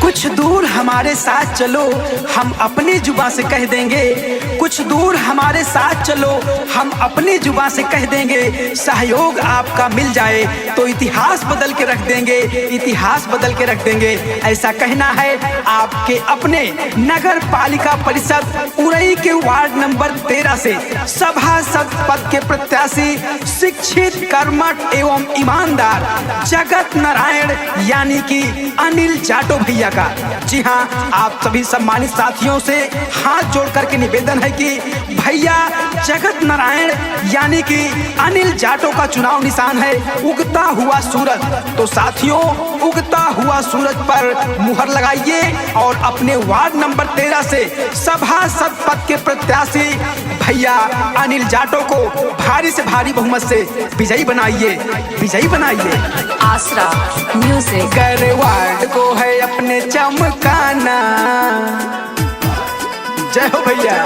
कुछ दूर हमारे साथ चलो, हम अपनी जुबां से कह देंगे। कुछ दूर हमारे साथ चलो, हम अपनी जुबां से कह देंगे। सहयोग आपका मिल जाए तो इतिहास बदल के रख देंगे, इतिहास बदल के रख देंगे। ऐसा कहना है आपके अपने नगर पालिका परिषद उरई के वार्ड नंबर 13 से सभासद पद के प्रत्याशी, शिक्षित, कर्मठ एवं ईमानदार जगत नारायण यानी कि अनिल जाटो भैया का। जी हाँ, आप सभी सम्मानित साथियों से हाथ जोड़ करके निवेदन है कि भैया जगत नारायण यानी कि अनिल जाटो का चुनाव निशान है उगता हुआ सूरज। तो साथियों, उगता हुआ सूरज पर मुहर लगाइए और अपने वार्ड नंबर 13 से सभासद पद के प्रत्याशी भैया अनिल जाटो को भारी से भारी बहुमत से विजयी बनाइए, विजयी बनाइए। आसरा म्यूजिक। गैर वार्ड को है अपने चमकाना, जय हो भैया।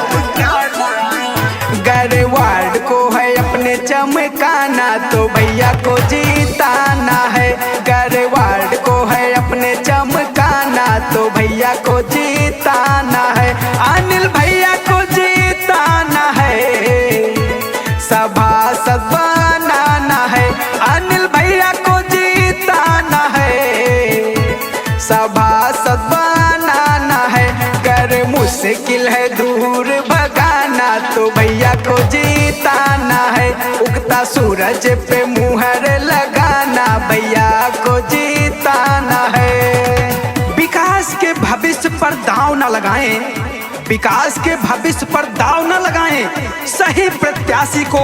गैर वार्ड को है अपने चमकाना तो भैया को जीताना है। गैर वार्ड को है अपने चमकाना तो भैया को जीताना है। अनिल भैया को जीताना है, सभासद बनाना है। अनिल भैया को जीताना है, सभासद बनाना है। कर मुश्किल है दूर भगाना तो भैया को जीताना है। उगता सूरज पे मुहर लगाना, भैया को जीताना है। विकास के भविष्य पर दांव न लगाएं, विकास के भविष्य पर दांव न लगाएं, सही प्रत्याशी को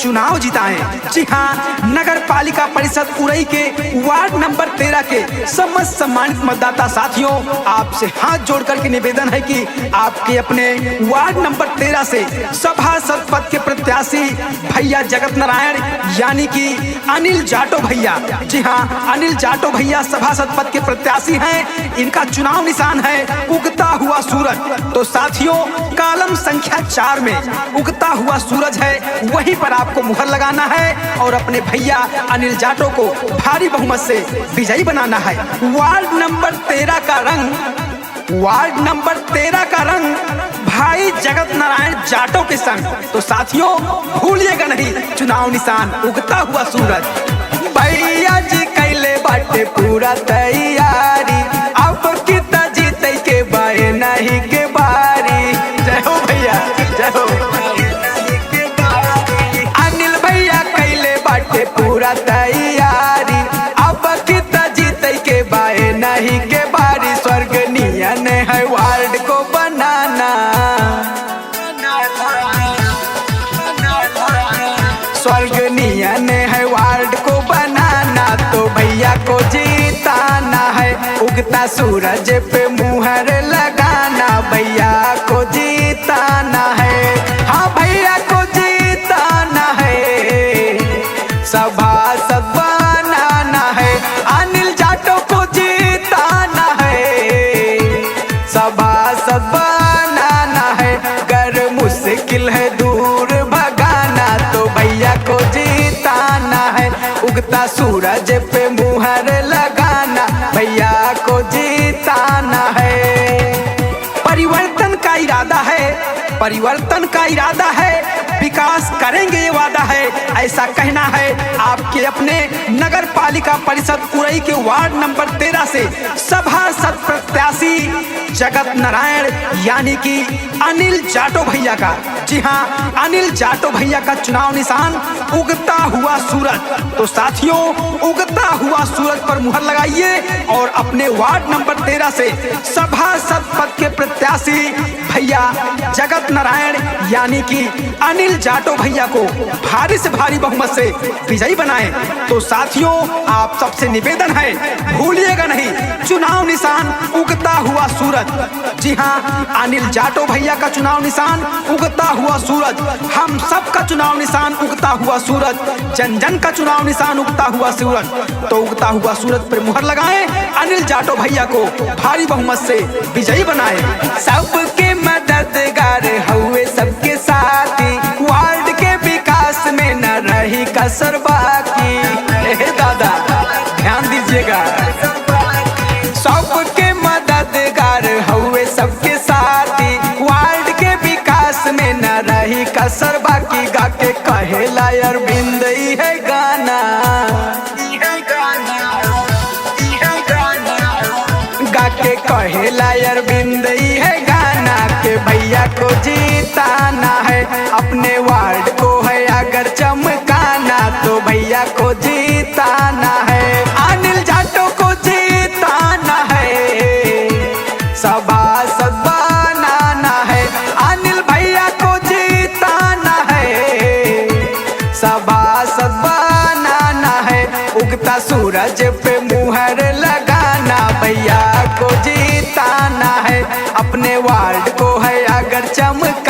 चुनाव जिताएं। जी हाँ, नगर पालिका परिषद उरई के वार्ड नंबर 13 के समस्त सम्मानित मतदाता साथियों, आपसे हाथ जोड़ करके निवेदन है कि आपके अपने वार्ड नंबर 13 से सभासद पद के प्रत्याशी भैया जगत नारायण यानी कि अनिल जाटो भैया। जी हाँ, अनिल जाटो भैया सभासद पद के प्रत्याशी हैं। इनका चुनाव निशान है उगता हुआ सूरज। तो साथियों, कॉलम संख्या 4 में उगता हुआ सूरज है, वहीं पर आपको मुहर लगाना है और अपने भैया अनिल जाटो को भारी बहुमत से विजयी बनाना है। वार्ड नंबर 13 का रंग, वार्ड नंबर 13 का रंग भाई जगत नारायण जाटो के संग। तो साथियों, भूलिएगा नहीं चुनाव निशान उगता हुआ सूरज। भैया जी कैले बाटे पूरा तैयारी, अब कितना जीते के बाए नहीं के बारी। जय हो भैया, जय हो। अनिल भैया कैले बाटे पूरा तैयारी, अब कितना जीते के बाए नहीं के बारी। स्वर्ग नियन है वार्ड को बनाना, स्वर्ग नियन है वार्ड को बनाना तो भैया को जीताना है। उगता सूरज पे मुहर लगाना, भैया को जीताना है। हाँ, भैया को जीताना है, सभासद बनाना है। अनिल जाटो को जीताना है, सभासद बनाना है। गर मुश्किल है दूर भगाना तो भैया को जीताना है। उगता सूरज पे मुहर लगाना, भैया को जीताना है। परिवर्तन का इरादा है, परिवर्तन का इरादा है, विकास करेंगे ये वादा है। ऐसा कहना है आपके अपने नगर पालिका परिषद उरई के वार्ड नंबर 13 से सभासद प्रत्याशी जगत नारायण यानी कि अनिल जाटो भैया का। जी हाँ, अनिल जाटो भैया का चुनाव निशान उगता हुआ सूरज। तो साथियों, उगता हुआ सूरज पर मुहर लगाइए और अपने वार्ड नंबर 13 से सभासद पद के प्रत्याशी भैया जगत नारायण यानी कि अनिल जाटो भैया को भारी से भारी बहुमत से विजयी बनाएं। तो साथियों, आप सबसे निवेदन है, भूलिएगा नहीं चुनाव निशान उगता हुआ सूरज। जी हाँ, अनिल जाटो भैया का चुनाव निशान उगता हुआ सूरज, हम सब का चुनाव निशान उगता हुआ सूरज, जन जन का चुनाव निशान उगता हुआ सूरज। तो उगता हुआ सूरज पर मुहर लगाएं, अनिल जाटो भैया को भारी बहुमत से विजयी बनाएं। सबके मददगार हुए सबके साथी, वार्ड के विकास में न रही कसर बाकी। दादा ध्यान दीजिएगा, सबके मदद कहेला अरविंद है गाना के भैया को जीताना है, अपने वार्ड को है अगर चमकाना तो भैया को जीताना है। अनिल जाटो को जीताना है, सभासद बनाना है, अनिल भैया को जीताना है, सभासद बनाना है। उगता सूरज पे मुहर लगाना भैया को जीताना है, अपने वार्ड को है अगर चमक